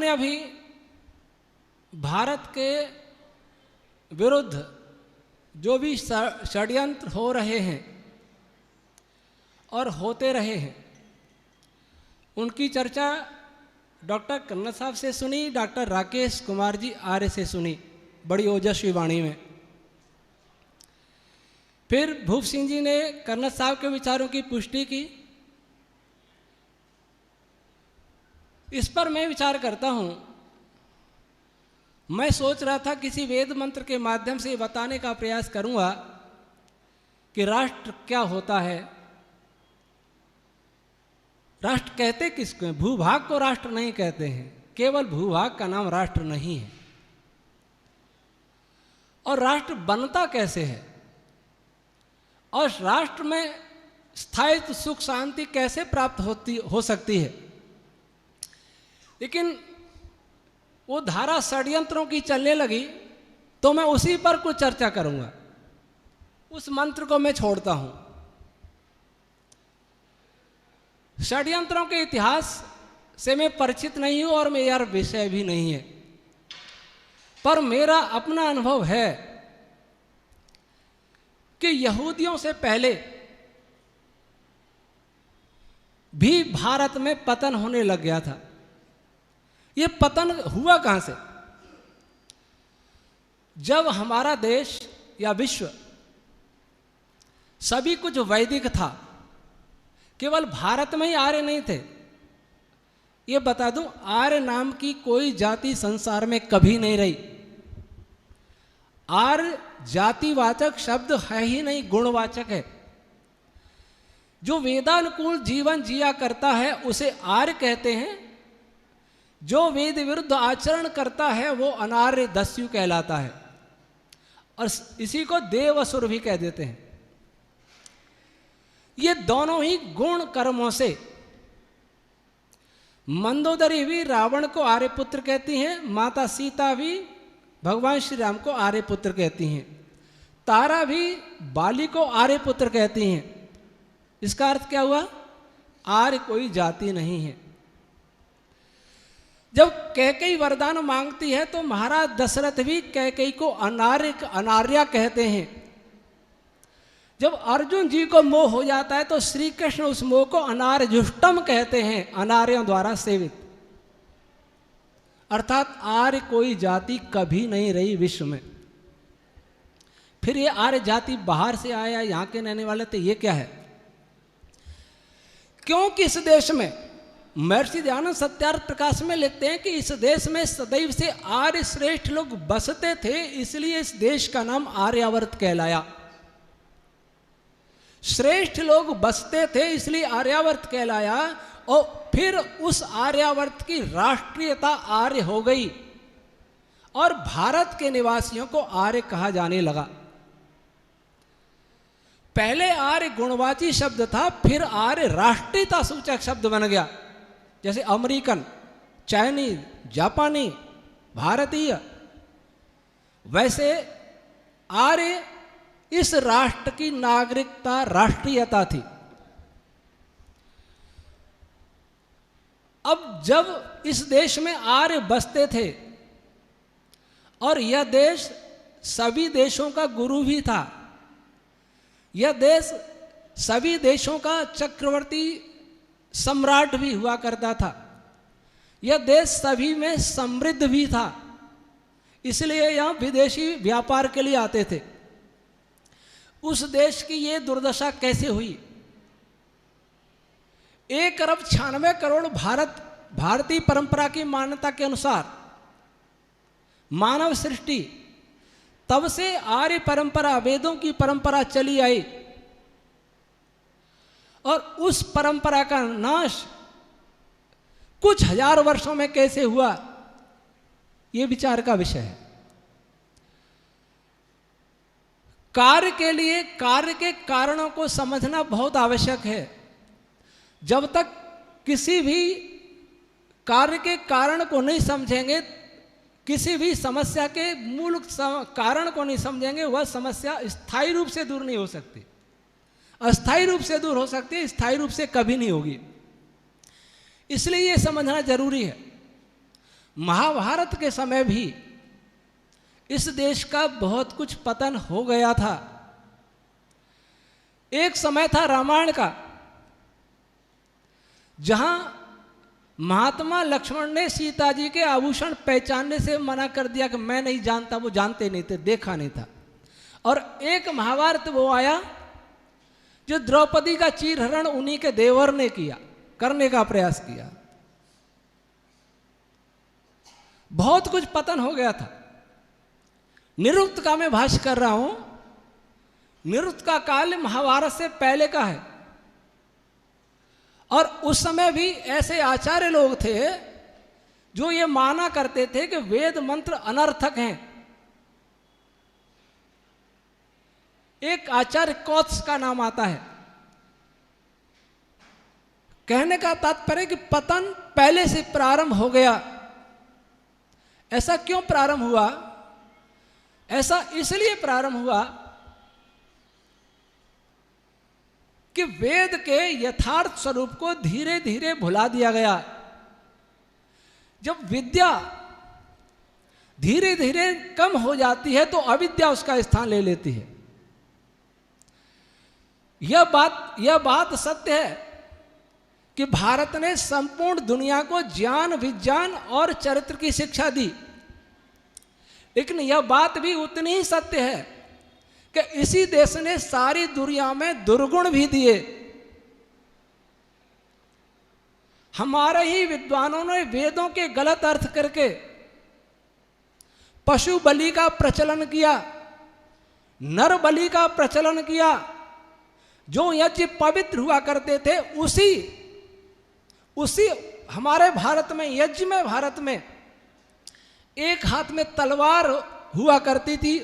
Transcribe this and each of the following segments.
हमने अभी भारत के विरुद्ध जो भी षड्यंत्र हो रहे हैं और होते रहे हैं, उनकी चर्चा डॉक्टर कन्नड़ साहब से सुनी, डॉक्टर राकेश कुमार जी आर्य से सुनी बड़ी ओजस्वी वाणी में। फिर भूप सिंह जी ने कन्नड़ साहब के विचारों की पुष्टि की। इस पर मैं विचार करता हूं, मैं सोच रहा था किसी वेद मंत्र के माध्यम से बताने का प्रयास करूंगा कि राष्ट्र क्या होता है। राष्ट्र कहते किसको हैं? भूभाग को राष्ट्र नहीं कहते हैं, केवल भूभाग का नाम राष्ट्र नहीं है। और राष्ट्र बनता कैसे है, और राष्ट्र में स्थायित्व सुख शांति कैसे प्राप्त हो सकती है। लेकिन वो धारा षड्यंत्रों की चलने लगी तो मैं उसी पर कुछ चर्चा करूंगा। उस मंत्र को मैं छोड़ता हूं। षड्यंत्रों के इतिहास से मैं परिचित नहीं हूं और मेरा विषय भी नहीं है, पर मेरा अपना अनुभव है कि यहूदियों से पहले भी भारत में पतन होने लग गया था। ये पतन हुआ कहां से? जब हमारा देश या विश्व सभी कुछ वैदिक था, केवल भारत में ही आर्य नहीं थे। ये बता दूं, आर्य नाम की कोई जाति संसार में कभी नहीं रही। आर्य जातिवाचक शब्द है ही नहीं, गुणवाचक है। जो वेदानुकूल जीवन जिया करता है उसे आर्य कहते हैं। जो वेद विरुद्ध आचरण करता है वो अनार्य दस्यु कहलाता है, और इसी को देवअसुर भी कह देते हैं। ये दोनों ही गुण कर्मों से, मंदोदरी भी रावण को आर्यपुत्र कहती हैं, माता सीता भी भगवान श्री राम को आर्यपुत्र कहती हैं, तारा भी बाली को आर्यपुत्र कहती हैं। इसका अर्थ क्या हुआ? आर्य कोई जाति नहीं है। जब कैकेयी वरदान मांगती है तो महाराज दशरथ भी कैकेयी को अनार्या कहते हैं। जब अर्जुन जी को मोह हो जाता है तो श्री कृष्ण उस मोह को अनार्यजुष्टम कहते हैं, अनार्यों द्वारा सेवित। अर्थात आर्य कोई जाति कभी नहीं रही विश्व में। फिर ये आर्य जाति बाहर से आया, यहां के रहने वाले थे, ये क्या है? क्योंकि इस देश में महर्षि दयानंद सत्यार्थ प्रकाश में लिखते हैं कि इस देश में सदैव से आर्य श्रेष्ठ लोग बसते थे, इसलिए इस देश का नाम आर्यावर्त कहलाया। श्रेष्ठ लोग बसते थे इसलिए आर्यावर्त कहलाया, और फिर उस आर्यावर्त की राष्ट्रीयता आर्य हो गई और भारत के निवासियों को आर्य कहा जाने लगा। पहले आर्य गुणवाची शब्द था, फिर आर्य राष्ट्रीयता सूचक शब्द बन गया। जैसे अमेरिकन, चाइनीज, जापानी, भारतीय, वैसे आर्य इस राष्ट्र की नागरिकता, राष्ट्रीयता थी। अब जब इस देश में आर्य बसते थे और यह देश सभी देशों का गुरु भी था, यह देश सभी देशों का चक्रवर्ती सम्राट भी हुआ करता था, यह देश सभी में समृद्ध भी था, इसलिए यहां विदेशी व्यापार के लिए आते थे। उस देश की ये दुर्दशा कैसे हुई? 1,96,00,00,000 भारतीय परंपरा की मान्यता के अनुसार मानव सृष्टि, तब से आर्य परंपरा, वेदों की परंपरा चली आई, और उस परंपरा का नाश कुछ हजार वर्षों में कैसे हुआ, यह विचार का विषय है। कार्य के लिए कार्य के कारणों को समझना बहुत आवश्यक है। जब तक किसी भी कार्य के कारण को नहीं समझेंगे, किसी भी समस्या के मूल कारण को नहीं समझेंगे, वह समस्या स्थायी रूप से दूर नहीं हो सकती। अस्थायी रूप से दूर हो सकती है, स्थायी रूप से कभी नहीं होगी। इसलिए यह समझना जरूरी है। महाभारत के समय भी इस देश का बहुत कुछ पतन हो गया था। एक समय था रामायण का, जहां महात्मा लक्ष्मण ने सीता जी के आभूषण पहचानने से मना कर दिया कि मैं नहीं जानता, वो जानते नहीं थे, देखा नहीं था। और एक महाभारत वो आया जो द्रौपदी का चीरहरण उन्हीं के देवर ने किया, करने का प्रयास किया। बहुत कुछ पतन हो गया था। निरुक्त का मैं भाष्य कर रहा हूं। निरुक्त का काल महाभारत से पहले का है, और उस समय भी ऐसे आचार्य लोग थे जो ये माना करते थे कि वेद मंत्र अनर्थक हैं। एक आचार्य कौत्स का नाम आता है। कहने का तात्पर्य कि पतन पहले से प्रारंभ हो गया। ऐसा क्यों प्रारंभ हुआ? ऐसा इसलिए प्रारंभ हुआ कि वेद के यथार्थ स्वरूप को धीरे धीरे भुला दिया गया। जब विद्या धीरे धीरे कम हो जाती है तो अविद्या उसका स्थान ले लेती है। यह बात सत्य है कि भारत ने संपूर्ण दुनिया को ज्ञान, विज्ञान और चरित्र की शिक्षा दी, लेकिन यह बात भी उतनी ही सत्य है कि इसी देश ने सारी दुनिया में दुर्गुण भी दिए। हमारे ही विद्वानों ने वेदों के गलत अर्थ करके पशु बलि का प्रचलन किया, नर बलि का प्रचलन किया। जो यज्ञ पवित्र हुआ करते थे उसी हमारे भारत में, यज्ञ में भारत में एक हाथ में तलवार हुआ करती थी,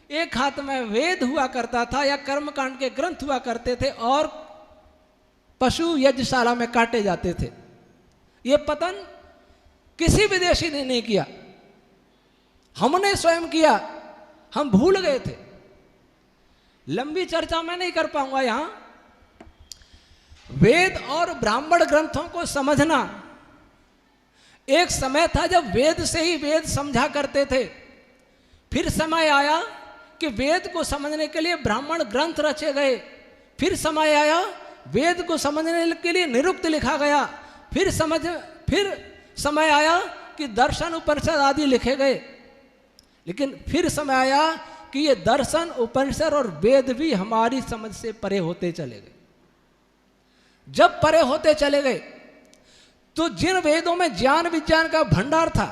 एक हाथ में वेद हुआ करता था या कर्मकांड के ग्रंथ हुआ करते थे, और पशु यज्ञशाला में काटे जाते थे। यह पतन किसी विदेशी ने नहीं किया, हमने स्वयं किया। हम भूल गए थे। लंबी चर्चा मैं नहीं कर पाऊंगा यहां। वेद और ब्राह्मण ग्रंथों को समझना, एक समय था जब वेद से ही वेद समझा करते थे। फिर समय आया कि वेद को समझने के लिए ब्राह्मण ग्रंथ रचे गए। फिर समय आया वेद को समझने के लिए निरुक्त लिखा गया। फिर समय आया कि दर्शन, उपनिषद आदि लिखे गए। लेकिन फिर समय आया कि ये दर्शन, उपनिषद और वेद भी हमारी समझ से परे होते चले गए। जब परे होते चले गए तो जिन वेदों में ज्ञान विज्ञान का भंडार था,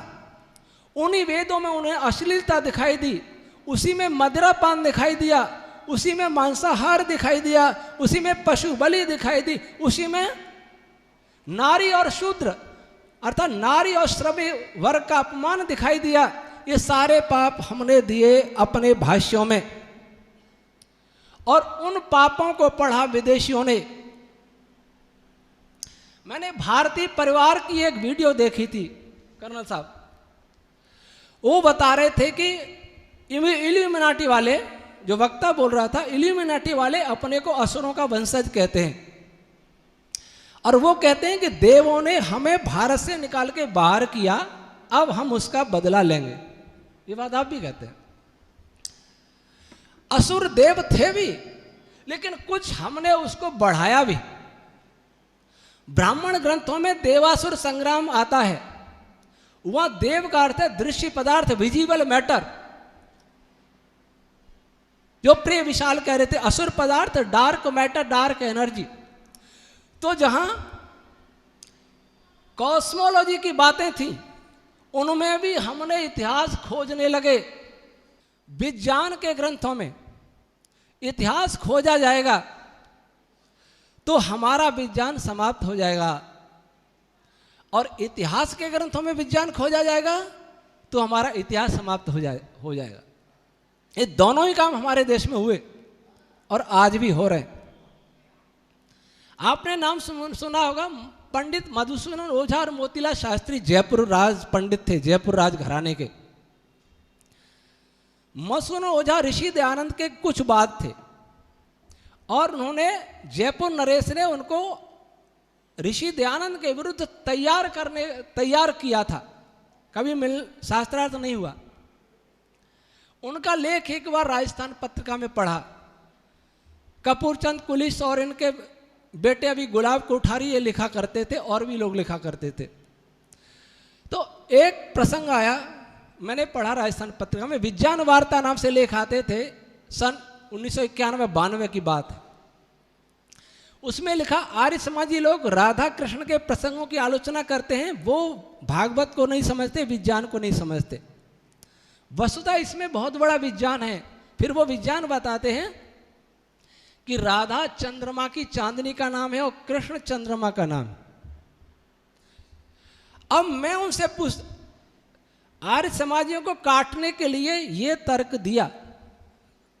उन्हीं वेदों में उन्हें अश्लीलता दिखाई दी, उसी में मदिरापान दिखाई दिया, उसी में मांसाहार दिखाई दिया, उसी में पशु बलि दिखाई दी, उसी में नारी और शूद्र अर्थात नारी और श्रमी वर्ग का अपमान दिखाई दिया। ये सारे पाप हमने दिए अपने भाष्यों में, और उन पापों को पढ़ा विदेशियों ने। मैंने भारतीय परिवार की एक वीडियो देखी थी, कर्नल साहब वो बता रहे थे कि इल्यूमिनाटी वाले, जो वक्ता बोल रहा था, इल्यूमिनाटी वाले अपने को असुरों का वंशज कहते हैं, और वो कहते हैं कि देवों ने हमें भारत से निकाल के बाहर किया, अब हम उसका बदला लेंगे। ये बात आप भी कहते हैं। असुर देव थे भी, लेकिन कुछ हमने उसको बढ़ाया भी। ब्राह्मण ग्रंथों में देवासुर संग्राम आता है। वहां देव का अर्थ है दृश्य पदार्थ, विजिबल मैटर। जो प्रिय विशाल कह रहे थे, असुर पदार्थ, डार्क मैटर, डार्क एनर्जी। तो जहां कॉस्मोलॉजी की बातें थी, उनमें भी हमने इतिहास खोजने लगे। विज्ञान के ग्रंथों में इतिहास खोजा जाएगा तो हमारा विज्ञान समाप्त हो जाएगा, और इतिहास के ग्रंथों में विज्ञान खोजा जाएगा तो हमारा इतिहास समाप्त हो जाएगा। ये दोनों ही काम हमारे देश में हुए और आज भी हो रहे हैं। आपने नाम सुना होगा, पंडित मधुसूदन ओझा और मोतीलाल शास्त्री जयपुर राज पंडित थे, जयपुर राज घराने के। मधुसूदन ओझा ऋषि दयानंद के कुछ बाद थे, और उन्होंने जयपुर नरेश ने उनको ऋषि दयानंद के विरुद्ध तैयार किया था कभी शास्त्रार्थ नहीं हुआ। उनका लेख एक बार राजस्थान पत्रिका में पढ़ा। कपूरचंद कुलिस और इनके बेटे अभी गुलाब कोठारी ये लिखा करते थे, और भी लोग लिखा करते थे। तो एक प्रसंग आया, मैंने पढ़ा राजस्थान पत्रिका में, विज्ञान वार्ता नाम से लेख आते थे, सन 1991-92 की बात है। उसमें लिखा, आर्य समाजी लोग राधा कृष्ण के प्रसंगों की आलोचना करते हैं, वो भागवत को नहीं समझते, विज्ञान को नहीं समझते। वस्तुतः इसमें बहुत बड़ा विज्ञान है। फिर वो विज्ञान बताते हैं कि राधा चंद्रमा की चांदनी का नाम है और कृष्ण चंद्रमा का नाम है। अब मैं उनसे आर्य समाजियों को काटने के लिए ये तर्क दिया,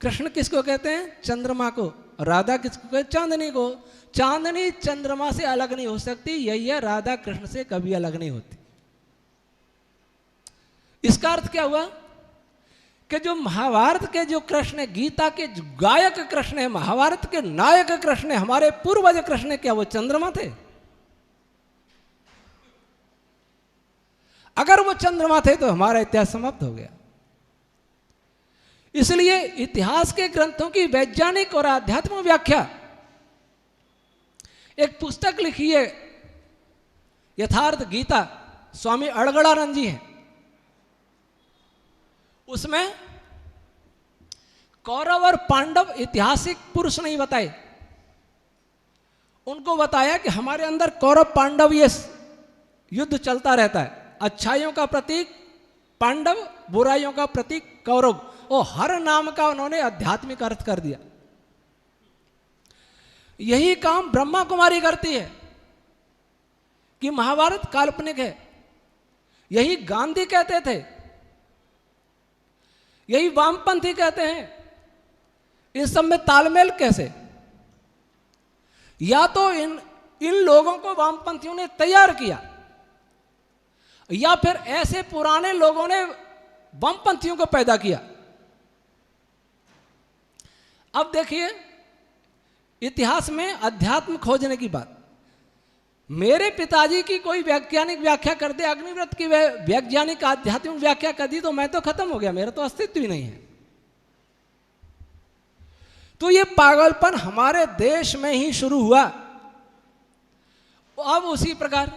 कृष्ण किसको कहते हैं? चंद्रमा को। राधा किसको कहते? चांदनी को। चांदनी चंद्रमा से अलग नहीं हो सकती, यही है राधा कृष्ण से कभी अलग नहीं होती। इसका अर्थ क्या हुआ कि जो महाभारत के जो कृष्ण है, गीता के जो गायक कृष्ण है, महाभारत के नायक कृष्ण है, हमारे पूर्वज कृष्ण है, क्या वो चंद्रमा थे? अगर वो चंद्रमा थे तो हमारा इतिहास समाप्त हो गया। इसलिए इतिहास के ग्रंथों की वैज्ञानिक और आध्यात्मिक व्याख्या, एक पुस्तक लिखी है यथार्थ गीता, स्वामी अड़गड़ानंद जी हैं। उसमें कौरव और पांडव ऐतिहासिक पुरुष नहीं बताए, उनको बताया कि हमारे अंदर कौरव पांडव ये युद्ध चलता रहता है। अच्छाइयों का प्रतीक पांडव, बुराइयों का प्रतीक कौरव, और हर नाम का उन्होंने आध्यात्मिक अर्थ कर दिया। यही काम ब्रह्मा कुमारी करती है कि महाभारत काल्पनिक है। यही गांधी कहते थे, यही वामपंथी कहते हैं। इन सब में तालमेल कैसे? या तो इन लोगों को वामपंथियों ने तैयार किया, या फिर ऐसे पुराने लोगों ने वामपंथियों को पैदा किया। अब देखिए इतिहास में अध्यात्म खोजने की बात, मेरे पिताजी की कोई वैज्ञानिक व्याख्या कर दे, अग्निव्रत की वैज्ञानिक आध्यात्मिक व्याख्या कर दी, तो मैं तो खत्म हो गया, मेरा तो अस्तित्व ही नहीं है। तो ये पागलपन हमारे देश में ही शुरू हुआ। अब उसी प्रकार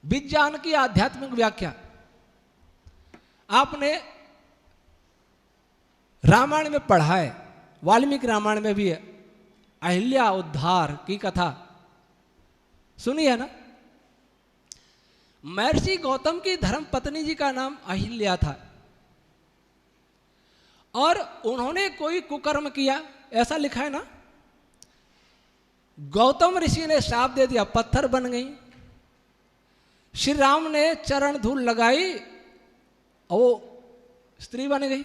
विज्ञान की आध्यात्मिक व्याख्या, आपने रामायण में पढ़ा है, वाल्मीकि रामायण में भी है, अहिल्या उद्धार की कथा सुनी है ना। महर्षि गौतम की धर्म पत्नी जी का नाम अहिल्या था, और उन्होंने कोई कुकर्म किया, ऐसा लिखा है ना। गौतम ऋषि ने श्राप दे दिया, पत्थर बन गई। श्री राम ने चरण धूल लगाई और वो स्त्री बन गई।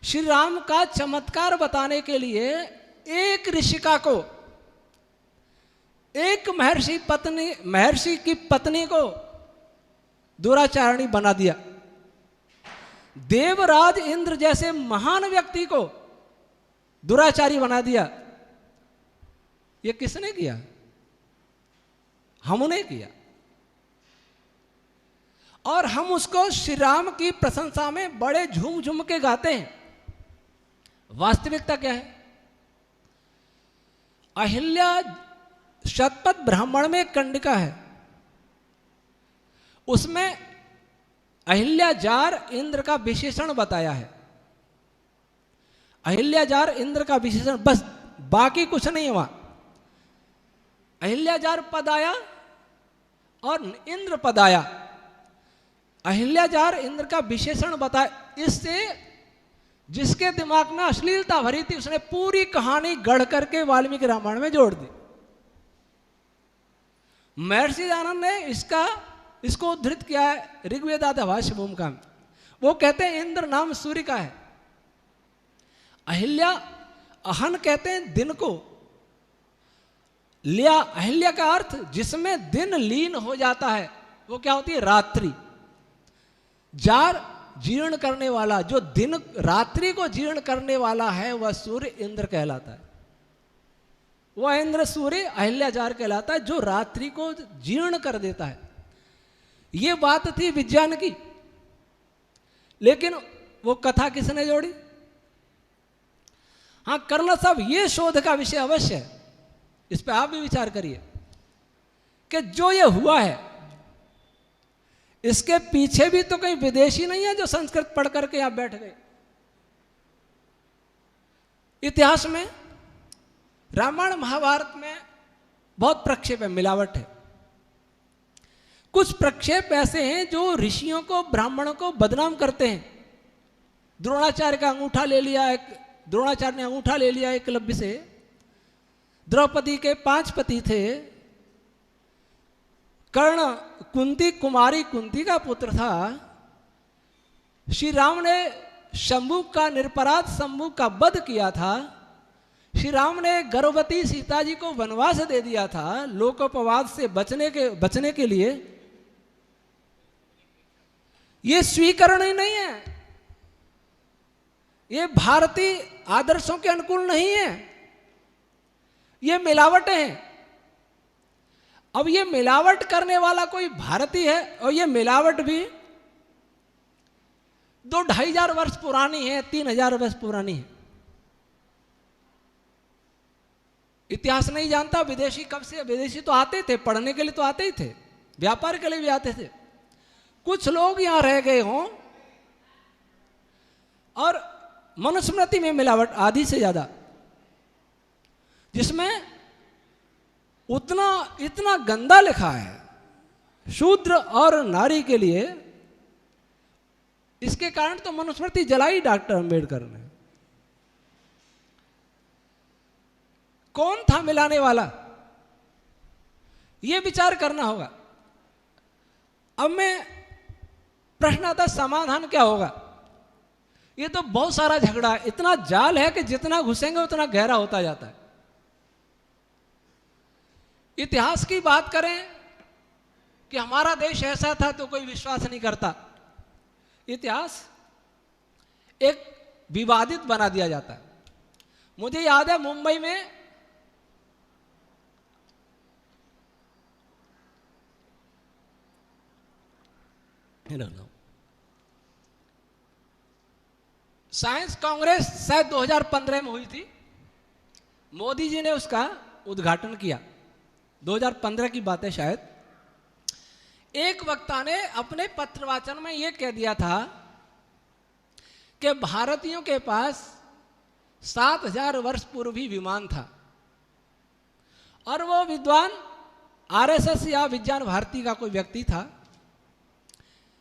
श्री राम का चमत्कार बताने के लिए एक ऋषिका को, एक महर्षि की पत्नी को दुराचारणी बना दिया। देवराज इंद्र जैसे महान व्यक्ति को दुराचारी बना दिया। ये किसने किया? हमने किया। और हम उसको श्री राम की प्रशंसा में बड़े झूम झूम के गाते हैं। वास्तविकता क्या है? अहिल्या शतपथ ब्राह्मण में कंडिका है, उसमें अहिल्याजार इंद्र का विशेषण बताया है। अहिल्याजार इंद्र का विशेषण, बस, बाकी कुछ नहीं हुआ। अहिल्याजार पद आया और इंद्र पद आया। अहिल्याजार इंद्र का विशेषण बताया। इससे जिसके दिमाग में अश्लीलता भरी थी, उसने पूरी कहानी गढ़ करके वाल्मीकि रामायण में जोड़ दी। महर्षि आनंद ने इसको उद्धृत किया है ऋग्वेदादि भाष्य भूमिका में। वो कहते हैं इंद्र नाम सूर्य का है। अहिल्या, अहन कहते हैं दिन को, लिया अहिल्या का अर्थ जिसमें दिन लीन हो जाता है, वो क्या होती है? रात्रि। जार जीर्ण करने वाला, जो दिन रात्रि को जीर्ण करने वाला है, वह सूर्य इंद्र कहलाता है। वह इंद्र सूर्य अहिल्याजार कहलाता है, जो रात्रि को जीर्ण कर देता है। ये बात थी विज्ञान की। लेकिन वो कथा किसने जोड़ी? हाँ कर्नल साहब, ये शोध का विषय अवश्य है, इस पर आप भी विचार करिए कि जो ये हुआ है इसके पीछे भी तो कहीं विदेशी नहीं है जो संस्कृत पढ़ करके यहां बैठ गए। इतिहास में रामायण महाभारत में बहुत प्रक्षेप है, मिलावट है। कुछ प्रक्षेप ऐसे हैं जो ऋषियों को, ब्राह्मणों को बदनाम करते हैं। द्रोणाचार्य का अंगूठा ले लिया, द्रोणाचार्य ने अंगूठा ले लिया एकलव्य से। द्रौपदी के 5 पति थे। कर्ण कुंती, कुमारी कुंती का पुत्र था। श्री राम ने शंभु का, निरपराध शंभु का वध किया था। श्री राम ने गर्भवती सीता जी को वनवास दे दिया था लोकोपवाद से बचने के लिए। ये स्वीकरण ही नहीं है, ये भारतीय आदर्शों के अनुकूल नहीं है, ये मिलावटें हैं। अब ये मिलावट करने वाला कोई भारतीय है, और ये मिलावट भी 2-2,500 वर्ष पुरानी है, 3,000 वर्ष पुरानी है। इतिहास नहीं जानता विदेशी कब से। विदेशी तो आते थे, पढ़ने के लिए तो आते ही थे, व्यापार के लिए भी आते थे। कुछ लोग यहां रह गए हों और मनुस्मृति में मिलावट आधी से ज्यादा, जिसमें इतना गंदा लिखा है शूद्र और नारी के लिए। इसके कारण तो मनुस्मृति जलाई डॉक्टर अंबेडकर ने। कौन था मिलाने वाला, यह विचार करना होगा। अब मैं प्रश्न आता, समाधान क्या होगा? ये तो बहुत सारा झगड़ा है, इतना जाल है कि जितना घुसेंगे उतना गहरा होता जाता है। इतिहास की बात करें कि हमारा देश ऐसा था तो कोई विश्वास नहीं करता। इतिहास एक विवादित बना दिया जाता है। मुझे याद है मुंबई में साइंस कांग्रेस शायद 2015 में हुई थी। मोदी जी ने उसका उद्घाटन किया, 2015 की बात है शायद। एक वक्ता ने अपने पत्रवाचन में यह कह दिया था कि भारतीयों के पास 7,000 वर्ष पूर्व ही विमान था, और वो विद्वान आरएसएस या विज्ञान भारती का कोई व्यक्ति था।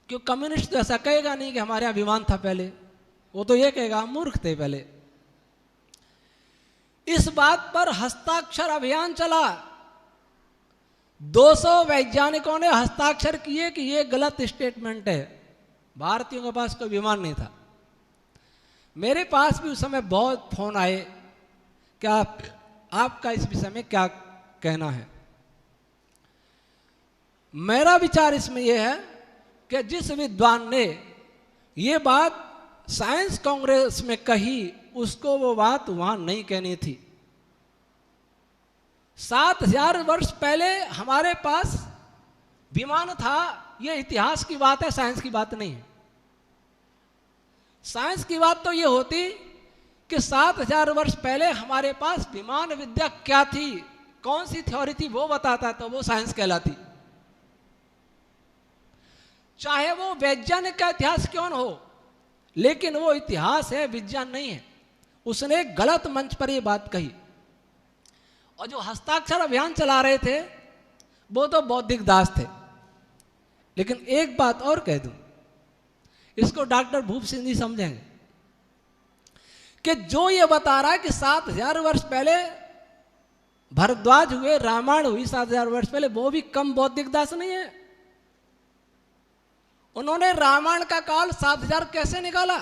क्यों कम्युनिस्ट तो ऐसा कहेगा नहीं कि हमारे यहां विमान था पहले, वो तो ये कहेगा मूर्ख थे पहले। इस बात पर हस्ताक्षर अभियान चला, 200 वैज्ञानिकों ने हस्ताक्षर किए कि यह गलत स्टेटमेंट है, भारतीयों के पास कोई विमान नहीं था। मेरे पास भी उस समय बहुत फोन आए कि आपका इस विषय में क्या कहना है। मेरा विचार इसमें यह है कि जिस विद्वान ने ये बात साइंस कांग्रेस में कही, उसको वो बात वहां नहीं कहनी थी। 7,000 वर्ष पहले हमारे पास विमान था, यह इतिहास की बात है, साइंस की बात नहीं है। साइंस की बात तो यह होती कि 7,000 वर्ष पहले हमारे पास विमान विद्या क्या थी, कौन सी थ्योरी थी, वो बताता, तो वो साइंस कहलाती। चाहे वो वैज्ञानिक का इतिहास क्यों न हो, लेकिन वो इतिहास है, विज्ञान नहीं है। उसने गलत मंच पर ये बात कही। और जो हस्ताक्षर अभियान चला रहे थे वो तो बौद्धिक दास थे। लेकिन एक बात और कह दूं, इसको डॉक्टर भूप सिंह जी समझेंगे कि जो ये बता रहा है कि 7,000 वर्ष पहले भरद्वाज हुए, रामायण हुई 7,000 वर्ष पहले, वो भी कम बौद्धिक दास नहीं है। उन्होंने रामायण का काल 7,000 कैसे निकाला?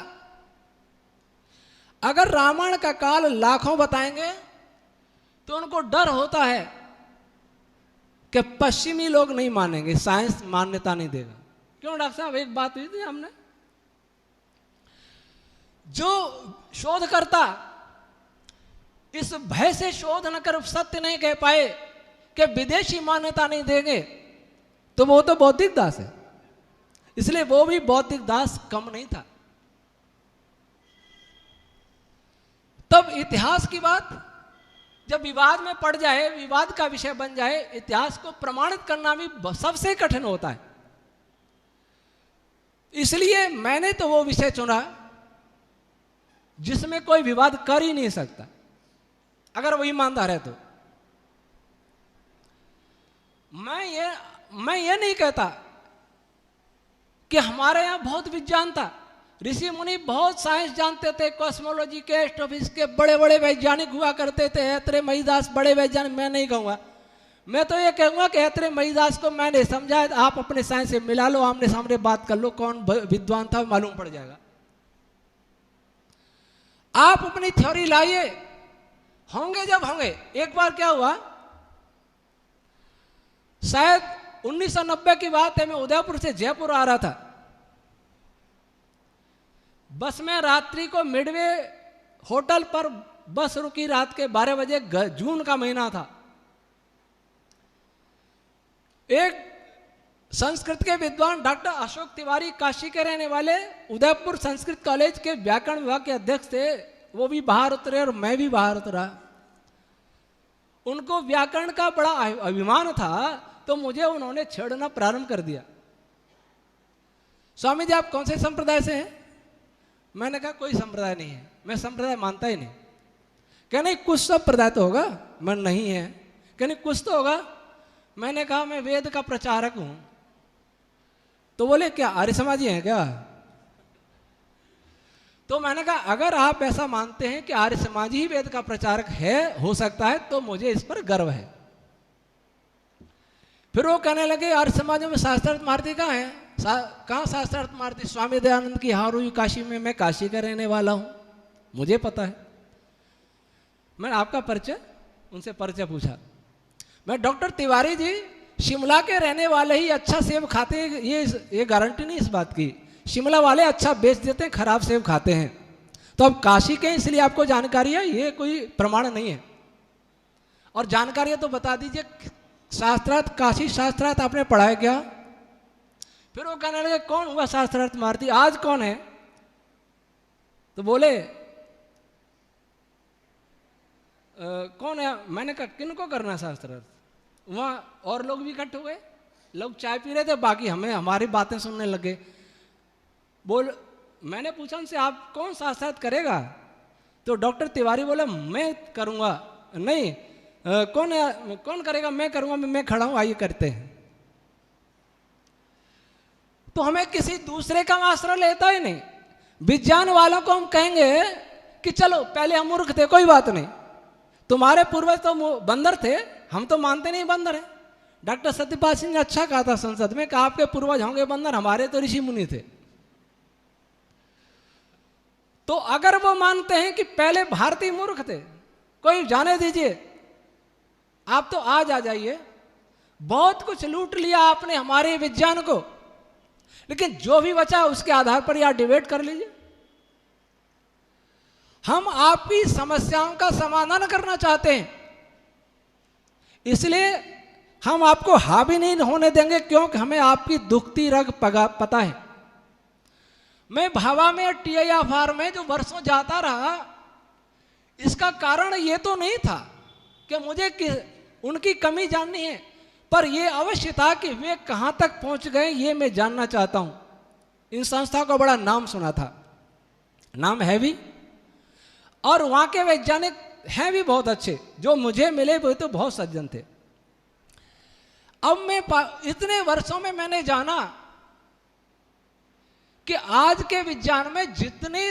अगर रामायण का काल लाखों बताएंगे तो उनको डर होता है कि पश्चिमी लोग नहीं मानेंगे, साइंस मान्यता नहीं देगा। क्यों डॉक्टर साहब, एक बात हुई थी हमने, जो शोधकर्ता इस भय से शोध न कर सत्य नहीं कह पाए कि विदेशी मान्यता नहीं देंगे, तो वो तो बौद्धिक दास है। इसलिए वो भी बौद्धिक दास कम नहीं था। तब इतिहास की बात जब विवाद में पड़ जाए, विवाद का विषय बन जाए, इतिहास को प्रमाणित करना भी सबसे कठिन होता है। इसलिए मैंने तो वो विषय चुना जिसमें कोई विवाद कर ही नहीं सकता, अगर वो ईमानदार है तो। मैं ये नहीं कहता कि हमारे यहां बहुत विज्ञान था, ऋषि मुनि बहुत साइंस जानते थे, कॉस्मोलॉजी के, एस्ट्रोफिजिक्स के बड़े बड़े वैज्ञानिक हुआ करते थे। ऐत्रेय महीदास बड़े वैज्ञानिक मैं नहीं कहूँगा, मैं तो ये कहूँगा कि ऐत्रेय महीदास को मैंने समझा, आप अपने साइंस से मिला लो, आमने सामने बात कर लो, कौन विद्वान था मालूम पड़ जाएगा। आप अपनी थ्योरी लाइए, होंगे जब होंगे। एक बार क्या हुआ, शायद 1990 की बात है, मैं उदयपुर से जयपुर आ रहा था, बस में रात्रि को मिडवे होटल पर बस रुकी, रात के 12 बजे, जून का महीना था। एक संस्कृत के विद्वान डॉक्टर अशोक तिवारी, काशी के रहने वाले, उदयपुर संस्कृत कॉलेज के व्याकरण विभाग के अध्यक्ष थे, वो भी बाहर उतरे और मैं भी बाहर उतरा। उनको व्याकरण का बड़ा अभिमान था, तो मुझे उन्होंने छेड़ना प्रारंभ कर दिया। स्वामी जी आप कौन से संप्रदाय से हैं? मैंने कहा कोई संप्रदाय नहीं है, मैं संप्रदाय मानता ही नहीं। क्या नहीं कुछ संप्रदाय तो होगा? मैं नहीं है। क्या नहीं कुछ तो होगा? मैंने कहा मैं वेद का प्रचारक हूं। तो बोले क्या आर्य समाजी हैं क्या? तो मैंने कहा अगर आप ऐसा मानते हैं कि आर्य समाजी ही वेद का प्रचारक है, हो सकता है, तो मुझे इस पर गर्व है। फिर वो कहने लगे आर्य समाजों में शास्त्रार्थ मारती कहाँ है? कहाँ शास्त्रार्थ मारती? स्वामी दयानंद की हार हुई काशी में, मैं काशी का रहने वाला हूं, मुझे पता है। मैंने आपका परिचय, उनसे परिचय पूछा। मैं डॉक्टर तिवारी जी शिमला के रहने वाले ही अच्छा सेब खाते हैं, ये गारंटी नहीं इस बात की। शिमला वाले अच्छा बेच देते हैं, खराब सेब खाते हैं। तो अब काशी के इसलिए आपको जानकारी है, ये कोई प्रमाण नहीं है। और जानकारी है तो बता दीजिए, शास्त्रार्थ, काशी शास्त्रार्थ आपने पढ़ा है क्या? फिर वो कहने लगे कौन हुआ शास्त्रार्थ मारती, आज कौन है? तो बोले कौन है? मैंने कहा किनको करना शास्त्रार्थ? वहाँ और लोग भी इकट्ठे हुए, लोग चाय पी रहे थे, बाकी हमें हमारी बातें सुनने लगे। मैंने पूछा उनसे आप कौन शास्त्रार्थ करेगा? तो डॉक्टर तिवारी बोला मैं करूँगा। नहीं कौन करेगा? मैं करूँगा, मैं खड़ा हूँ, आइए करते हैं। तो हमें किसी दूसरे का आश्रय लेता ही नहीं। विज्ञान वालों को हम कहेंगे कि चलो पहले हम मूर्ख थे, कोई बात नहीं, तुम्हारे पूर्वज तो बंदर थे, हम तो मानते नहीं बंदर है। डॉक्टर सत्यपाल सिंह ने अच्छा कहा था संसद में कि आपके पूर्वज होंगे बंदर, हमारे तो ऋषि मुनि थे। तो अगर वो मानते हैं कि पहले भारतीय मूर्ख थे, कोई जाने दीजिए, आप तो आज आ जाइए। बहुत कुछ लूट लिया आपने हमारे विज्ञान को, लेकिन जो भी बचा उसके आधार पर यह डिबेट कर लीजिए। हम आपकी समस्याओं का समाधान करना चाहते हैं, इसलिए हम आपको हावी नहीं होने देंगे, क्योंकि हमें आपकी दुखती रग पता है। मैं भावा में TIFR में जो वर्षों जाता रहा, इसका कारण ये तो नहीं था कि मुझे उनकी कमी जाननी है, पर यह अवश्य था कि वे कहां तक पहुंच गए ये मैं जानना चाहता हूं। इन संस्थाओं का बड़ा नाम सुना था, नाम है भी, और वहां के वैज्ञानिक हैं भी बहुत अच्छे, जो मुझे मिले वो तो बहुत सज्जन थे। अब मैं इतने वर्षों में मैंने जाना कि आज के विज्ञान में जितनी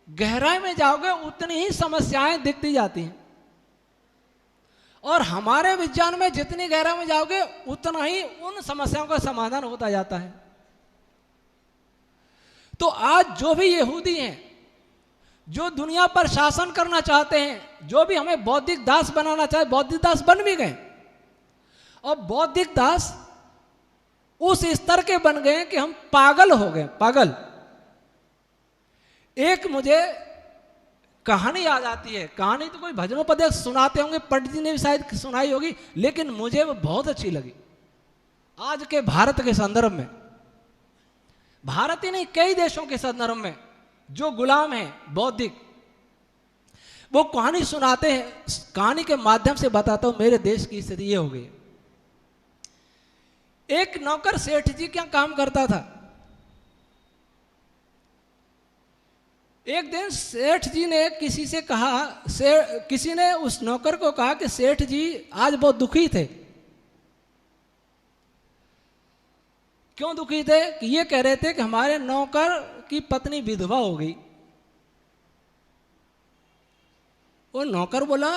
गहराई में जाओगे उतनी ही समस्याएं दिखती जाती हैं, और हमारे विज्ञान में जितनी गहराई में जाओगे उतना ही उन समस्याओं का समाधान होता जाता है। तो आज जो भी यहूदी हैं, जो दुनिया पर शासन करना चाहते हैं, जो भी हमें बौद्धिक दास बनाना चाहे, बौद्धिक दास बन भी गए, और बौद्धिक दास उस स्तर के बन गए कि हम पागल हो गए, पागल। एक मुझे कहानी याद आती है, कहानी तो कोई भजनोपदेश सुनाते होंगे, पंडित जी ने भी शायद सुनाई होगी, लेकिन मुझे वो बहुत अच्छी लगी। आज के भारत के संदर्भ में, भारत ही नहीं कई देशों के संदर्भ में जो गुलाम हैं बौद्धिक, वो कहानी सुनाते हैं, कहानी के माध्यम से बताता हूं मेरे देश की स्थिति ये हो गई। एक नौकर सेठ जी क्या काम करता था। एक दिन सेठ जी ने किसी से कहा, किसी ने उस नौकर को कहा कि सेठ जी आज बहुत दुखी थे। क्यों दुखी थे? कि ये कह रहे थे कि हमारे नौकर की पत्नी विधवा हो गई। वो नौकर बोला,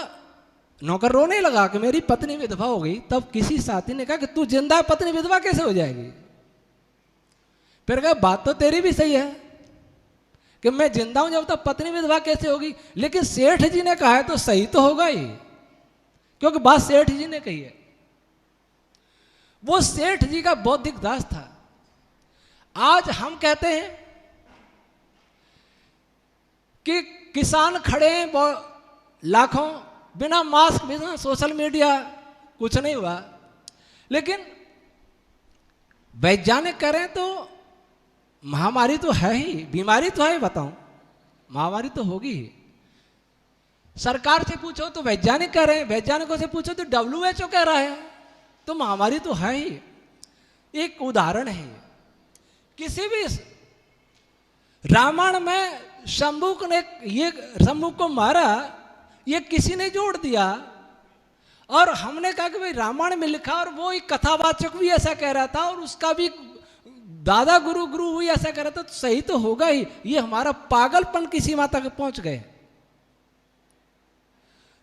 नौकर रोने लगा कि मेरी पत्नी विधवा हो गई। तब किसी साथी ने कहा कि तू जिंदा पत्नी विधवा कैसे हो जाएगी? फिर कहा बात तो तेरी भी सही है कि मैं जिंदा हूं जब तक पत्नी विधवा कैसे होगी, लेकिन सेठ जी ने कहा है तो सही तो होगा ही, क्योंकि बात सेठ जी ने कही है। वो सेठ जी का बौद्धिक दास था। आज हम कहते हैं कि किसान खड़े हैं लाखों, बिना मास्क, बिना सोशल मीडिया, कुछ नहीं हुआ। लेकिन वैज्ञानिक करें तो महामारी तो है ही, बीमारी तो है, बताऊं महामारी तो होगी ही। सरकार से पूछो तो वैज्ञानिक कह रहे हैं, वैज्ञानिकों से पूछो तो WHO कह रहा है, तो महामारी तो है ही। एक उदाहरण है, किसी भी रामायण में शंभू ने ये शंभू को मारा, ये किसी ने जोड़ दिया। और हमने कहा कि भाई रामायण में लिखा, और वो एक कथावाचक भी ऐसा कह रहा था, और उसका भी दादा गुरु भी ऐसा कह रहा था, तो सही तो होगा ही। ये हमारा पागलपन की सीमा तक पहुंच गए।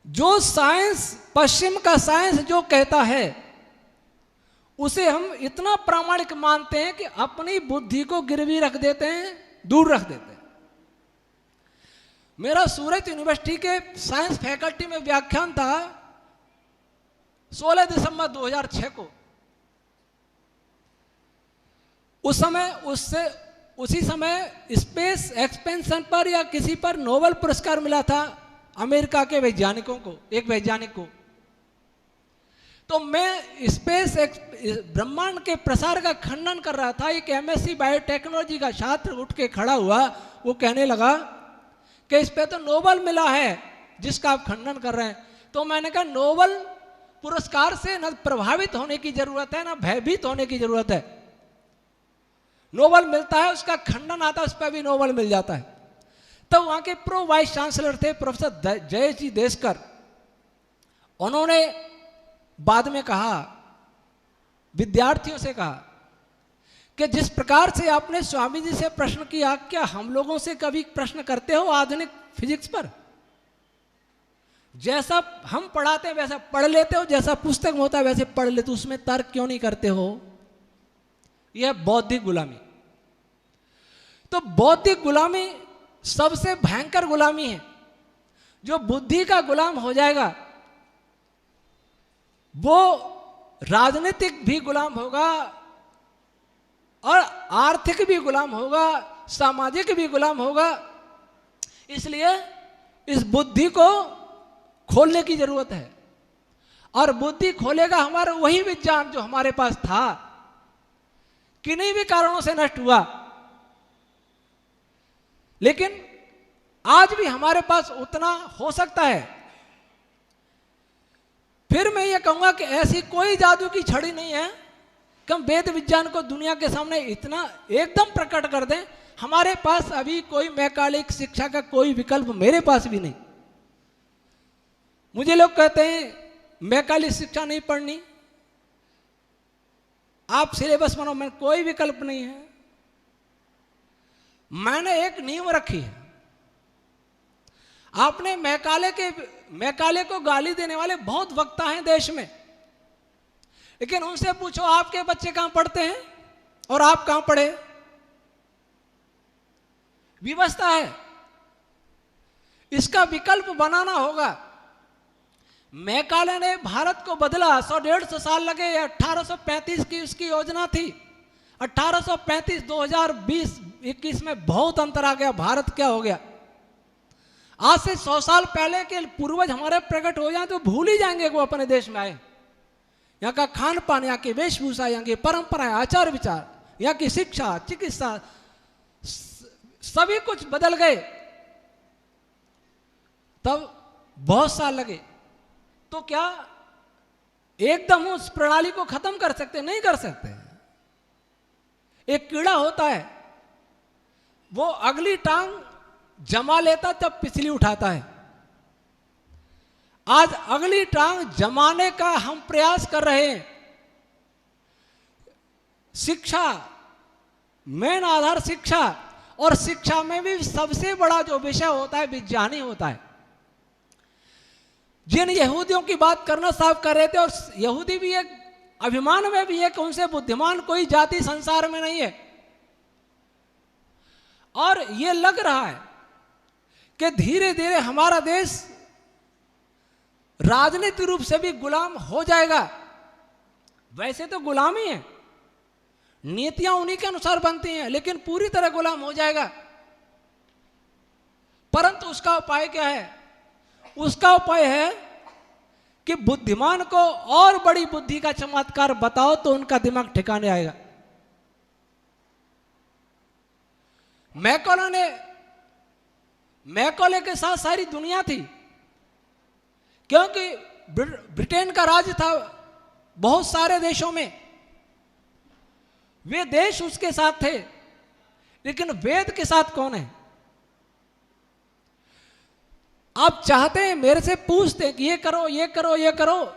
जो साइंस, पश्चिम का साइंस जो कहता है उसे हम इतना प्रामाणिक मानते हैं कि अपनी बुद्धि को गिरवी रख देते हैं, दूर रख देते हैं। मेरा सूरत यूनिवर्सिटी के साइंस फैकल्टी में व्याख्यान था 16 दिसंबर 2006 को। उसी समय स्पेस एक्सपेंशन पर या किसी पर नोबेल पुरस्कार मिला था अमेरिका के वैज्ञानिकों को, एक वैज्ञानिक को। तो मैं स्पेस ब्रह्मांड के प्रसार का खंडन कर रहा था। एक MSc बायोटेक्नोलॉजी का छात्र उठ के खड़ा हुआ, वो कहने लगा कि इस पे तो नोबेल मिला है जिसका आप खंडन कर रहे हैं। तो मैंने कहा नोबेल पुरस्कार से न प्रभावित होने की जरूरत है, न भयभीत होने की जरूरत है। नोबेल मिलता है, उसका खंडन आता है, उस पर भी नोबेल मिल जाता है। तो वहां के प्रो वाइस चांसलर थे प्रोफेसर जयेश जी देशकर। उन्होंने बाद में कहा, विद्यार्थियों से कहा कि जिस प्रकार से आपने स्वामी जी से प्रश्न किया, क्या हम लोगों से कभी प्रश्न करते हो आधुनिक फिजिक्स पर? जैसा हम पढ़ाते हैं वैसा पढ़ लेते हो, जैसा पुस्तक में होता है वैसे पढ़ लेते हो, उसमें तर्क क्यों नहीं करते हो? यह बौद्धिक गुलामी। तो बौद्धिक गुलामी सबसे भयंकर गुलामी है। जो बुद्धि का गुलाम हो जाएगा वो राजनीतिक भी गुलाम होगा, और आर्थिक भी गुलाम होगा, सामाजिक भी गुलाम होगा। इसलिए इस बुद्धि को खोलने की जरूरत है। और बुद्धि खोलेगा हमारा वही विज्ञान जो हमारे पास था, किन्हीं भी कारणों से नष्ट हुआ, लेकिन आज भी हमारे पास उतना हो सकता है। फिर मैं ये कहूंगा कि ऐसी कोई जादू की छड़ी नहीं है कि हम वेद विज्ञान को दुनिया के सामने इतना एकदम प्रकट कर दें। हमारे पास अभी कोई मैकालिक शिक्षा का कोई विकल्प मेरे पास भी नहीं। मुझे लोग कहते हैं मैकालिक शिक्षा नहीं पढ़नी, आप सिलेबस बनाओ, मैं कोई विकल्प नहीं है। मैंने एक नियम रखी है। आपने मैकाले को गाली देने वाले बहुत वक्ता हैं देश में, लेकिन उनसे पूछो आपके बच्चे कहां पढ़ते हैं और आप कहां पढ़े? व्यवस्था है, इसका विकल्प बनाना होगा। मैकाले ने भारत को बदला, 100-150 साल लगे। 1835 की उसकी योजना थी। 1835 2020-21 में बहुत अंतर आ गया। भारत क्या हो गया? आज से 100 साल पहले के पूर्वज हमारे प्रकट हो जाए तो भूल ही जाएंगे वो अपने देश में आए। यहाँ का खान पान, यहाँ की वेशभूषा, यहाँ की परंपराएं, आचार विचार, यहाँ की शिक्षा, चिकित्सा, सभी कुछ बदल गए। तब बहुत साल लगे, तो क्या एकदम उस प्रणाली को खत्म कर सकते? नहीं कर सकते। एक कीड़ा होता है, वो अगली टांग जमा लेता तब पिछली उठाता है। आज अगली टांग जमाने का हम प्रयास कर रहे हैं। शिक्षा, मेन आधार शिक्षा, और शिक्षा में भी सबसे बड़ा जो विषय होता है विज्ञान ही होता है। जिन यहूदियों की बात करना साफ कर रहे थे, और यहूदी भी एक अभिमान में भी है कि उनसे बुद्धिमान कोई जाति संसार में नहीं है। और ये लग रहा है कि धीरे धीरे हमारा देश राजनीतिक रूप से भी गुलाम हो जाएगा। वैसे तो गुलाम ही है, नीतियां उन्हीं के अनुसार बनती हैं, लेकिन पूरी तरह गुलाम हो जाएगा। परंतु उसका उपाय क्या है? उसका उपाय है कि बुद्धिमान को और बड़ी बुद्धि का चमत्कार बताओ तो उनका दिमाग ठिकाने आएगा। मैकोले के साथ सारी दुनिया थी, क्योंकि ब्रिटेन का राज था बहुत सारे देशों में, वे देश उसके साथ थे, लेकिन वेद के साथ कौन है? आप चाहते हैं, मेरे से पूछते हैं कि ये करो ये करो ये करो,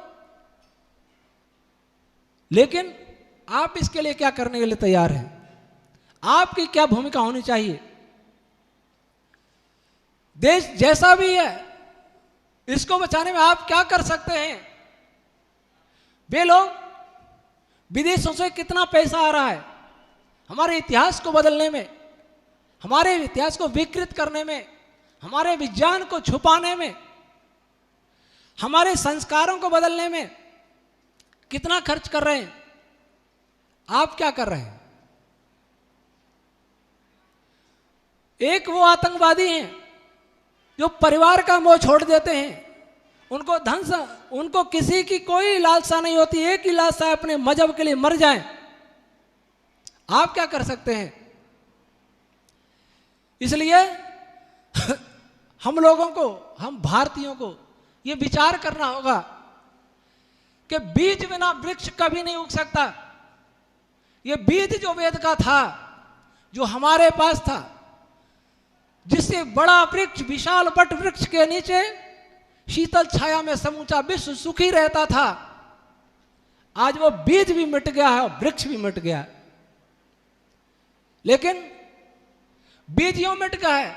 लेकिन आप इसके लिए क्या करने के लिए तैयार हैं? आपकी क्या भूमिका होनी चाहिए? देश जैसा भी है, इसको बचाने में आप क्या कर सकते हैं? वे लोग विदेशों से कितना पैसा आ रहा है हमारे इतिहास को बदलने में, हमारे इतिहास को विकृत करने में, हमारे विज्ञान को छुपाने में, हमारे संस्कारों को बदलने में कितना खर्च कर रहे हैं? आप क्या कर रहे हैं? एक वो आतंकवादी हैं जो परिवार का मोह छोड़ देते हैं, उनको धन से, उनको किसी की कोई लालसा नहीं होती, एक ही लालसा है अपने मजहब के लिए मर जाएं। आप क्या कर सकते हैं? इसलिए हम लोगों को, हम भारतीयों को ये विचार करना होगा कि बीज बिना वृक्ष कभी नहीं उग सकता। ये बीज जो वेद का था, जो हमारे पास था, जिससे बड़ा वृक्ष, विशाल वट वृक्ष के नीचे शीतल छाया में समूचा विश्व सुखी रहता था, आज वो बीज भी मिट गया है और वृक्ष भी मिट गया है। लेकिन बीज यूं मिट गया है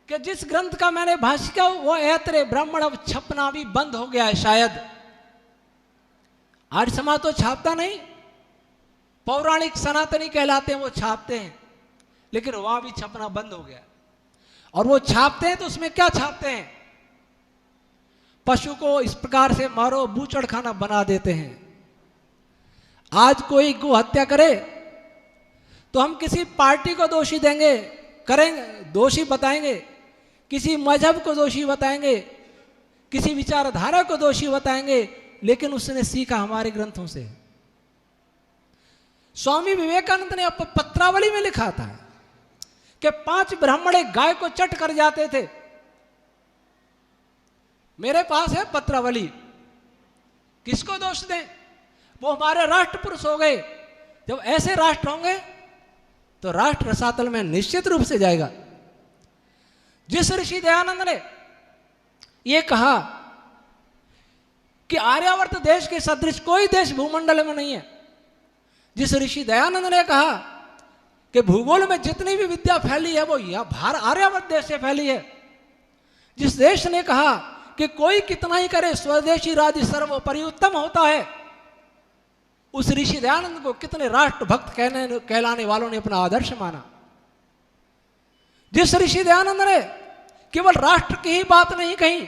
कि जिस ग्रंथ का मैंने भाष्य किया वो ऐतरे ब्राह्मण अब छपना भी बंद हो गया है शायद। आर्य समाज तो छापता नहीं, पौराणिक सनातनी कहलाते हैं, वो छापते हैं, लेकिन वहां भी छपना बंद हो गया। और वो छापते हैं तो उसमें क्या छापते हैं? पशु को इस प्रकार से मारो, बूचड़ खाना बना देते हैं। आज कोई गो हत्या करे तो हम किसी पार्टी को दोषी देंगे, करेंगे, दोषी बताएंगे, किसी मजहब को दोषी बताएंगे, किसी विचारधारा को दोषी बताएंगे, लेकिन उसने सीखा हमारे ग्रंथों से। स्वामी विवेकानंद ने पत्रावली में लिखा था कि 5 ब्राह्मण एक गाय को चट कर जाते थे। मेरे पास है पत्रावली, किसको दोष दें? वो हमारे राष्ट्र पुरुष हो गए। जब ऐसे राष्ट्र होंगे तो राष्ट्र रसातल में निश्चित रूप से जाएगा। जिस ऋषि दयानंद ने ये कहा कि आर्यावर्त देश के सदृश कोई देश भूमंडल में नहीं है, जिस ऋषि दयानंद ने कहा कि भूगोल में जितनी भी विद्या फैली है वो आर्यावर्त देश से फैली है, जिस देश ने कहा कि कोई कितना ही करे स्वदेशी राज्य सर्वोपरि उत्तम होता है, उस ऋषि दयानंद को कितने राष्ट्रभक्त कहलाने वालों ने अपना आदर्श माना। जिस ऋषि दयानंद ने केवल राष्ट्र की ही बात नहीं कही,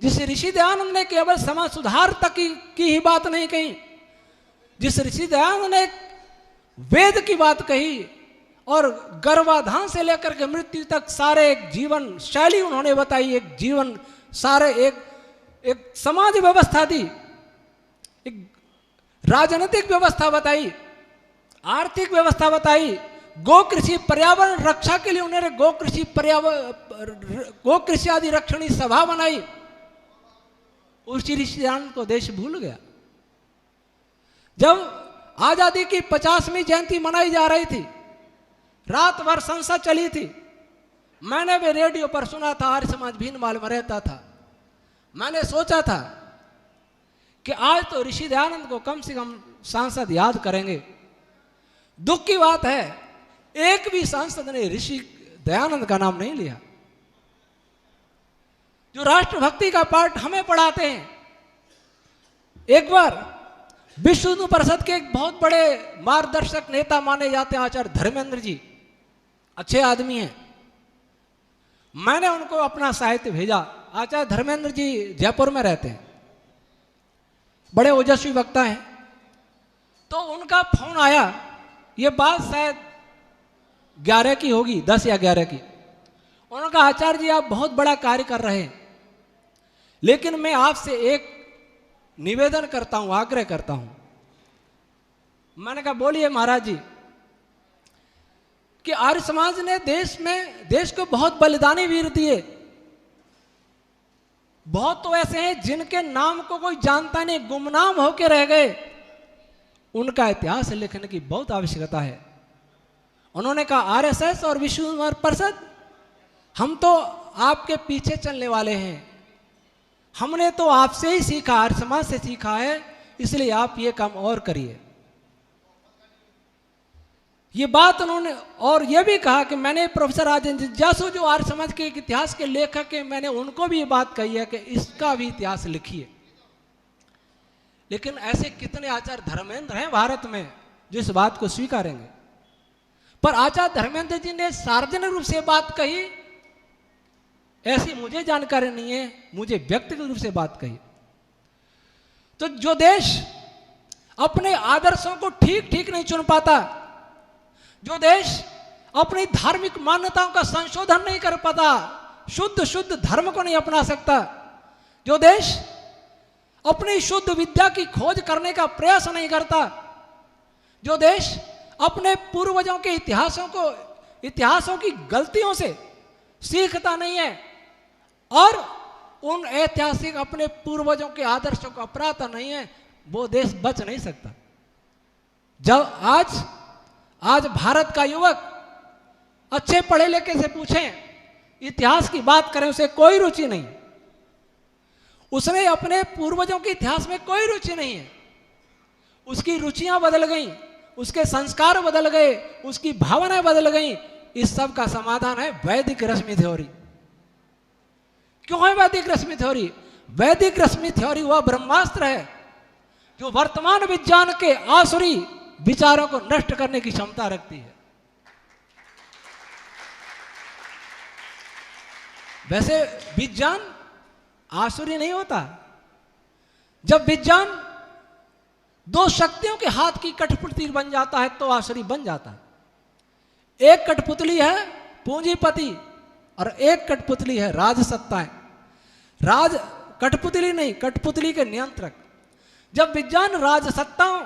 जिस ऋषि दयानंद ने केवल समाज सुधार तक की ही बात नहीं कही, जिस ऋषि दयानंद ने वेद की बात कही और गर्भाधान से लेकर के मृत्यु तक सारे एक जीवन शैली उन्होंने बताई, एक जीवन सारे एक समाज व्यवस्था दी, एक राजनीतिक व्यवस्था बताई, आर्थिक व्यवस्था बताई, गो कृषि पर्यावरण रक्षा के लिए उन्होंने गो कृषि आदि रक्षणी सभा बनाई। उस ऋषि दयानंद को देश भूल गया। जब आजादी की 50वीं जयंती मनाई जा रही थी, रात भर संसद चली थी, मैंने भी रेडियो पर सुना था, आर्य समाज भीनमाल में रहता था। मैंने सोचा था कि आज तो ऋषि दयानंद को कम से कम सांसद याद करेंगे। दुख की बात है, एक भी सांसद ने ऋषि दयानंद का नाम नहीं लिया। जो राष्ट्रभक्ति का पाठ हमें पढ़ाते हैं, एक बार विश्व हिंदू परिषद के एक बहुत बड़े मार्गदर्शक नेता माने जाते हैं आचार्य धर्मेंद्र जी, अच्छे आदमी हैं। मैंने उनको अपना साहित्य भेजा। आचार्य धर्मेंद्र जी जयपुर में रहते हैं, बड़े ओजस्वी वक्ता हैं। तो उनका फोन आया, ये बात शायद 11 की होगी, 10 या 11 की। उन्होंने कहा, आचार्य जी आप बहुत बड़ा कार्य कर रहे हैं, लेकिन मैं आपसे एक निवेदन करता हूं, आग्रह करता हूं। मैंने कहा बोलिए महाराज जी। कि आर्य समाज ने देश को बहुत बलिदानी वीर दिए। बहुत तो ऐसे हैं जिनके नाम को कोई जानता नहीं, गुमनाम होकर रह गए। उनका इतिहास लिखने की बहुत आवश्यकता है। उन्होंने कहा आरएसएस और विश्व हिंदू परिषद, हम तो आपके पीछे चलने वाले हैं। हमने तो आपसे ही सीखा, आर्य समाज से सीखा है, इसलिए आप ये काम और करिए। ये बात उन्होंने और ये भी कहा कि मैंने प्रोफेसर राजेंद्र जिज्ञासु जो आर्य समाज के एक इतिहास के लेखक हैं, मैंने उनको भी ये बात कही है कि इसका भी इतिहास लिखिए। लेकिन ऐसे कितने आचार्य धर्मेंद्र हैं भारत में जो इस बात को स्वीकारेंगे। पर आचार्य धर्मेंद्र जी ने सार्वजनिक रूप से बात कही, ऐसी मुझे जानकारी नहीं है, मुझे व्यक्तिगत रूप से बात कही। तो जो देश अपने आदर्शों को ठीक ठीक नहीं चुन पाता, जो देश अपनी धार्मिक मान्यताओं का संशोधन नहीं कर पाता, शुद्ध धर्म को नहीं अपना सकता, जो देश अपनी शुद्ध विद्या की खोज करने का प्रयास नहीं करता, जो देश अपने पूर्वजों के इतिहासों की गलतियों से सीखता नहीं है और उन ऐतिहासिक अपने पूर्वजों के आदर्शों को अपनाता नहीं है, वो देश बच नहीं सकता। जब आज भारत का युवक अच्छे पढ़े लिखे से पूछें, इतिहास की बात करें, उसे कोई रुचि नहीं, उसने अपने पूर्वजों के इतिहास में कोई रुचि नहीं है। उसकी रुचियां बदल गई, उसके संस्कार बदल गए, उसकी भावनाएं बदल गई। इस सब का समाधान है वैदिक रश्मि थ्योरी। क्यों है वैदिक रश्मि थ्योरी? वैदिक रश्मि थ्योरी वह ब्रह्मास्त्र है जो वर्तमान विज्ञान के आसुरी विचारों को नष्ट करने की क्षमता रखती है। वैसे विज्ञान आसुरी नहीं होता। जब विज्ञान दो शक्तियों के हाथ की कठपुतली बन जाता है तो आसुरी बन जाता है। एक कठपुतली है पूंजीपति और एक कठपुतली है राजसत्ताएं। कठपुतली नहीं, कठपुतली के नियंत्रक। जब विज्ञान राजसत्ताओं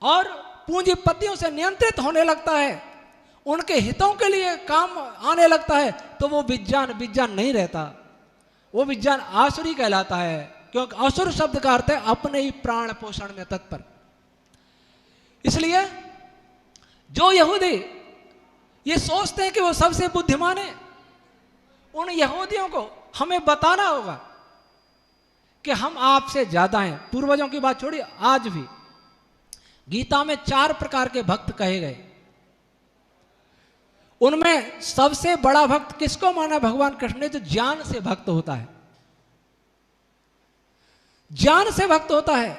और पूंजीपतियों से नियंत्रित होने लगता है, उनके हितों के लिए काम आने लगता है, तो वो विज्ञान नहीं रहता, वो विज्ञान आसुरी कहलाता है। क्योंकि असुर शब्द का अर्थ है अपने ही प्राण पोषण में तत्पर। इसलिए जो यहूदी ये सोचते हैं कि वो सबसे बुद्धिमान है, उन यहूदियों को हमें बताना होगा कि हम आपसे ज्यादा हैं। पूर्वजों की बात छोड़िए, आज भी गीता में 4 प्रकार के भक्त कहे गए। उनमें सबसे बड़ा भक्त किसको माना भगवान कृष्ण ने? जो ज्ञान से भक्त होता है, ज्ञान से भक्त होता है।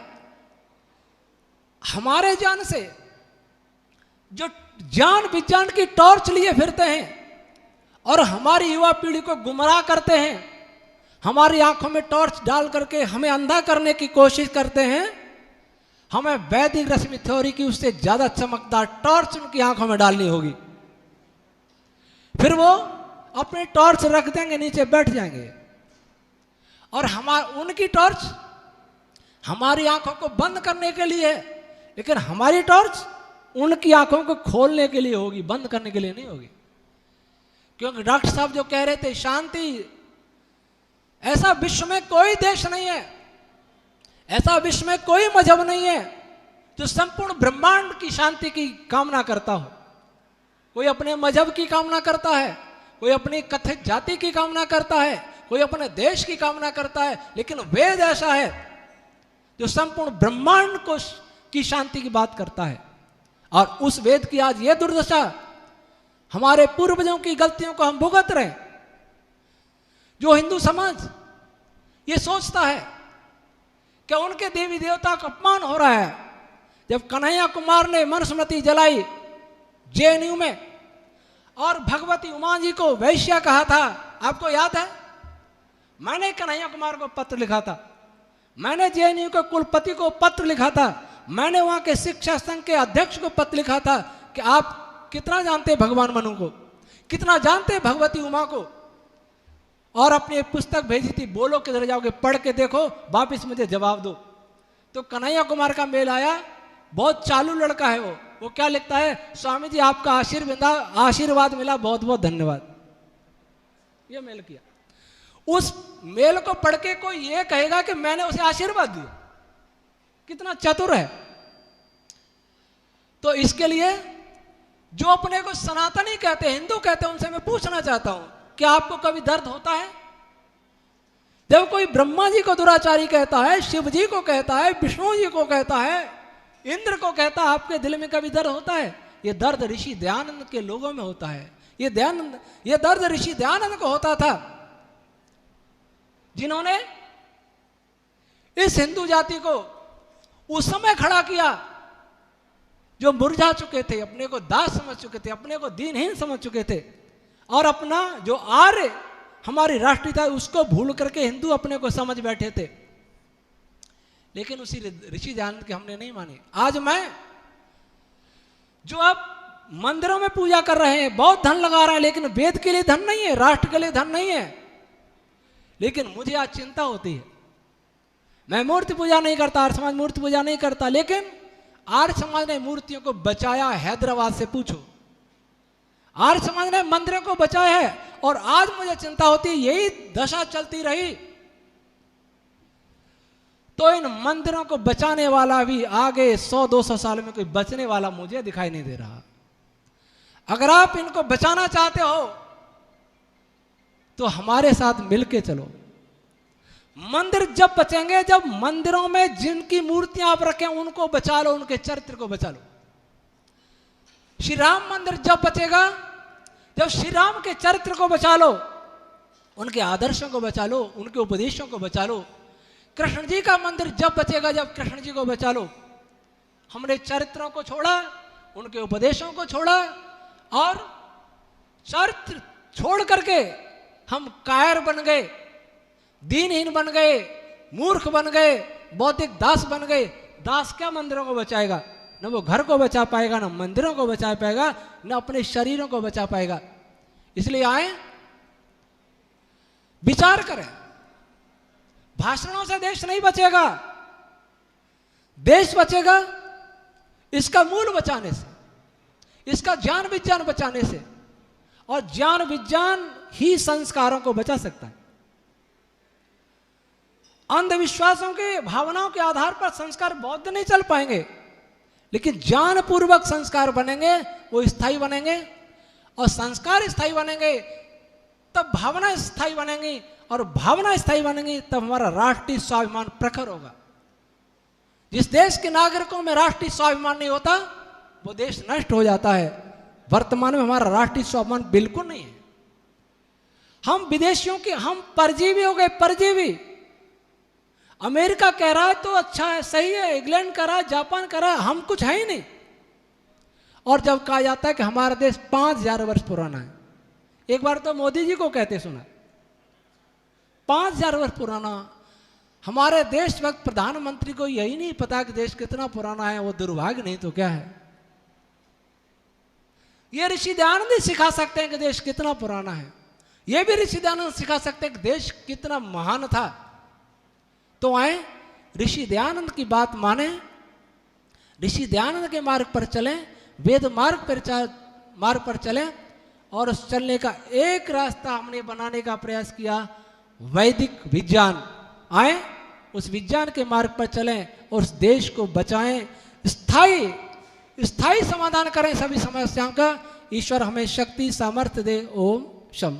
हमारे ज्ञान से जो ज्ञान विज्ञान की टॉर्च लिए फिरते हैं और हमारी युवा पीढ़ी को गुमराह करते हैं, हमारी आंखों में टॉर्च डाल करके हमें अंधा करने की कोशिश करते हैं, हमें वैदिक रश्मि थ्योरी की उससे ज्यादा चमकदार टॉर्च उनकी आंखों में डालनी होगी। फिर वो अपने टॉर्च रख देंगे, नीचे बैठ जाएंगे और उनकी टॉर्च हमारी आंखों को बंद करने के लिए है, लेकिन हमारी टॉर्च उनकी आंखों को खोलने के लिए होगी, बंद करने के लिए नहीं होगी। क्योंकि डॉक्टर साहब जो कह रहे थे शांति, ऐसा विश्व में कोई देश नहीं है, ऐसा विश्व में कोई मजहब नहीं है जो संपूर्ण ब्रह्मांड की शांति की कामना करता हो। कोई अपने मजहब की कामना करता है, कोई अपनी कथित जाति की कामना करता है, कोई अपने देश की कामना करता है, लेकिन वेद ऐसा है जो संपूर्ण ब्रह्मांड को की शांति की बात करता है। और उस वेद की आज यह दुर्दशा, हमारे पूर्वजों की गलतियों को हम भुगत रहे। जो हिंदू समाज ये सोचता है कि उनके देवी देवता का अपमान हो रहा है। जब कन्हैया कुमार ने मनुस्मृति जलाई जेएनयू में और भगवती उमा जी को वैश्या कहा था, आपको याद है? मैंने कन्हैया कुमार को पत्र लिखा था, मैंने जेएनयू के कुलपति को पत्र लिखा था, मैंने वहां के शिक्षा संघ के अध्यक्ष को पत्र लिखा था कि आप कितना जानते हैं भगवान मनु को, कितना जानते हैं भगवती उमा को, और अपनी एक पुस्तक भेजी थी, बोलो किधर जाओगे, पढ़ के देखो, वापिस मुझे जवाब दो। तो कन्हैया कुमार का मेल आया, बहुत चालू लड़का है वो क्या लिखता है, स्वामी जी आपका आशीर्वाद मिला, बहुत बहुत धन्यवाद। ये मेल किया। उस मेल को पढ़ के कोई ये कहेगा कि मैंने उसे आशीर्वाद दिया, कितना चतुर है। तो इसके लिए जो अपने को सनातनी कहते हैं, हिंदू कहते हैं, उनसे मैं पूछना चाहता हूं कि आपको कभी दर्द होता है? जब कोई ब्रह्मा जी को दुराचारी कहता है, शिव जी को कहता है, विष्णु जी को कहता है, इंद्र को कहता है, आपके दिल में कभी दर्द होता है? ये दर्द ऋषि दयानंद के लोगों में होता है। ये दर्द ऋषि दयानंद को होता था, जिन्होंने इस हिंदू जाति को उस समय खड़ा किया जो मुरझा चुके थे, अपने को दास समझ चुके थे, अपने को दीनहीन समझ चुके थे, और अपना जो आर्य हमारी राष्ट्रीयता उसको भूल करके हिंदू अपने को समझ बैठे थे। लेकिन उसी ऋषि दयानंद के हमने नहीं माने। आज मैं जो अब मंदिरों में पूजा कर रहे हैं, बहुत धन लगा रहे हैं, लेकिन वेद के लिए धन नहीं है, राष्ट्र के लिए धन नहीं है। लेकिन मुझे आज चिंता होती है, मैं मूर्ति पूजा नहीं करता, आर्य समाज मूर्ति पूजा नहीं करता, लेकिन आर्य समाज ने मूर्तियों को बचाया। हैदराबाद से पूछो, आर्य समाज ने मंदिरों को बचाया है। और आज मुझे चिंता होती है, यही दशा चलती रही तो इन मंदिरों को बचाने वाला भी आगे 100-200 साल में कोई बचने वाला मुझे दिखाई नहीं दे रहा। अगर आप इनको बचाना चाहते हो तो हमारे साथ मिलके चलो। मंदिर जब बचेंगे, जब मंदिरों में जिनकी मूर्तियां आप रखें उनको बचा लो, उनके चरित्र को बचा लो। श्री राम मंदिर जब बचेगा, जब श्री राम के चरित्र को बचा लो, उनके आदर्शों को बचा लो, उनके उपदेशों को बचा लो। कृष्ण जी का मंदिर जब बचेगा, जब कृष्ण जी को बचा लो। हमने चरित्रों को छोड़ा, उनके उपदेशों को छोड़ा, और चरित्र छोड़ करके हम कायर बन गए, दीनहीन बन गए, मूर्ख बन गए, बौद्धिक दास बन गए। दास क्या मंदिरों को बचाएगा? न वो घर को बचा पाएगा, न मंदिरों को बचा पाएगा, न अपने शरीरों को बचा पाएगा। इसलिए आए, विचार करें। भाषणों से देश नहीं बचेगा, देश बचेगा इसका मूल बचाने से, इसका ज्ञान विज्ञान बचाने से। और ज्ञान विज्ञान ही संस्कारों को बचा सकता है। अंधविश्वासों के, भावनाओं के आधार पर संस्कार बौद्ध नहीं चल पाएंगे, लेकिन ज्ञान पूर्वक संस्कार बनेंगे, वो स्थायी बनेंगे। और संस्कार स्थायी बनेंगे तब भावना स्थायी बनेंगी, और भावना स्थायी बनेंगी तब हमारा राष्ट्रीय स्वाभिमान प्रखर होगा। जिस देश के नागरिकों में राष्ट्रीय स्वाभिमान नहीं होता, वो देश नष्ट हो जाता है। वर्तमान में हमारा राष्ट्रीय स्वाभिमान बिल्कुल नहीं है। हम विदेशियों के, हम परजीवी हो गए, परजीवी। अमेरिका कह रहा है तो अच्छा है, सही है, इंग्लैंड कह रहा है, जापान कह रहा है, हम कुछ है ही नहीं। और जब कहा जाता है कि हमारा देश 5000 वर्ष पुराना है, एक बार तो मोदी जी को कहते सुना, 5000 वर्ष पुराना। हमारे देश वक्त प्रधानमंत्री को यही नहीं पता कि देश कितना पुराना है, वो दुर्भाग्य नहीं तो क्या है। ये ऋषि दयानंद ही सिखा सकते हैं कि देश कितना पुराना है। ये भी ऋषि दयानंद सिखा सकते हैं कि देश कितना महान था। तो आए, ऋषि दयानंद की बात माने, ऋषि दयानंद के मार्ग पर चलें, वेद मार्ग पर चलें और उस चलने का एक रास्ता हमने बनाने का प्रयास किया, वैदिक विज्ञान। आए उस विज्ञान के मार्ग पर चलें और उस देश को बचाएं, स्थायी समाधान करें सभी समस्याओं का। ईश्वर हमें शक्ति सामर्थ्य दे। ओम शम।